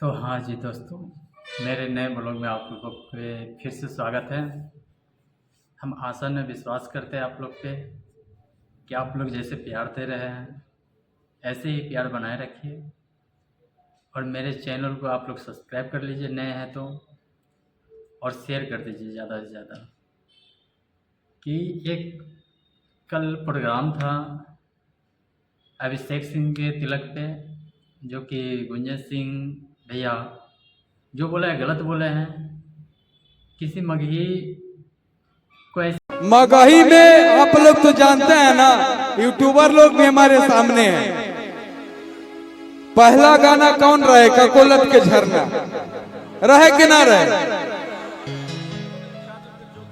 तो हाँ जी दोस्तों, मेरे नए ब्लॉग में आप लोगों पे फिर से स्वागत है। हम आशा में विश्वास करते हैं आप लोग पे कि आप लोग जैसे प्यार दे रहे हैं ऐसे ही प्यार बनाए रखिए। और मेरे चैनल को आप लोग सब्सक्राइब कर लीजिए नए हैं तो, और शेयर कर दीजिए ज़्यादा से ज़्यादा। कि एक कल प्रोग्राम था अभिषेक सिंह के तिलक पे, जो कि गुंजन सिंह भैया जो बोले हैं गलत बोले हैं। किसी मगही को ऐसे मगही में आप लोग तो जानते हैं ना, यूट्यूबर लोग भी हमारे सामने हैं। पहला गाना कौन रहे? ककोलत के झरना रहे कि ना रहे?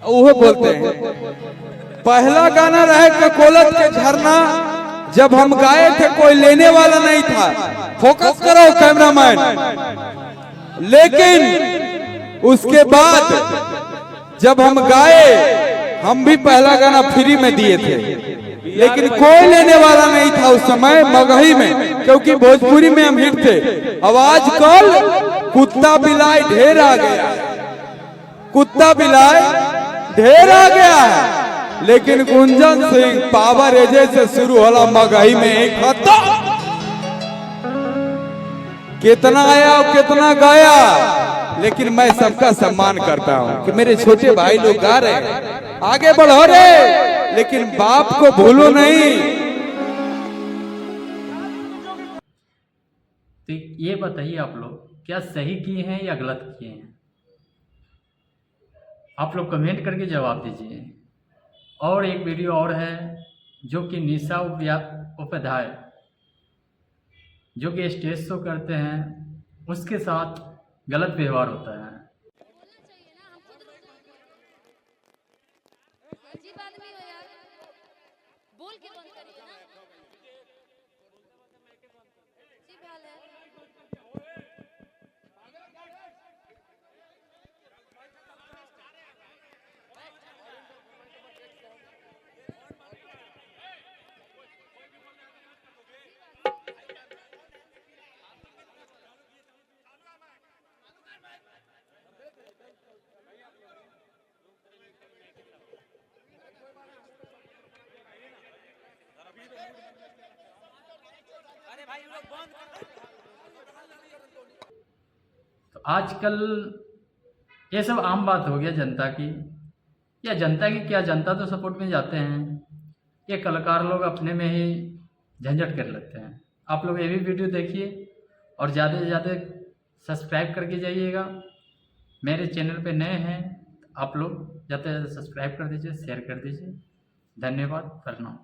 वो बोलते हैं पहला गाना रहे ककोलत के झरना। जब हम गाए थे कोई लेने वाला नहीं था। फोकस करो कैमरामैन। लेकिन उसके बाद जब हम गाए, हम भी पहला गाना फ्री में दिए थे, लेकिन कोई लेने वाला नहीं था उस समय मगही में, क्योंकि भोजपुरी में हम हिट थे। अब आजकल कुत्ता बिलाई ढेर आ गया है, कुत्ता बिलाई ढेर आ गया है। लेकिन गुंजन सिंह पावर एजे से शुरू होला मगही में एक खत्म। कितना आया और कितना गया, लेकिन मैं सबका सम्मान करता हूं कि मेरे छोटे भाई लोग गा रहे हैं, आगे बढ़ो रे, लेकिन बाप को भूलो नहीं। तो ये बताइए आप लोग क्या सही किए हैं या गलत किए हैं? आप लोग कमेंट करके जवाब दीजिए। और एक वीडियो और है जो कि निशा उपाध्याय जो कि स्टेज शो करते हैं, उसके साथ गलत व्यवहार होता है। अजीब आदमी हो यार, बोल के बंद करिए ना। अजीब हाल है। तो आजकल ये सब आम बात हो गया जनता की, या जनता की क्या, जनता तो सपोर्ट में जाते हैं, ये कलाकार लोग अपने में ही झंझट कर लेते हैं। आप लोग ये भी वीडियो देखिए और ज़्यादा से ज़्यादा सब्सक्राइब करके जाइएगा। मेरे चैनल पे नए हैं, आप लोग ज़्यादा से ज़्यादा सब्सक्राइब कर दीजिए, शेयर कर दीजिए। धन्यवाद, प्रणाम।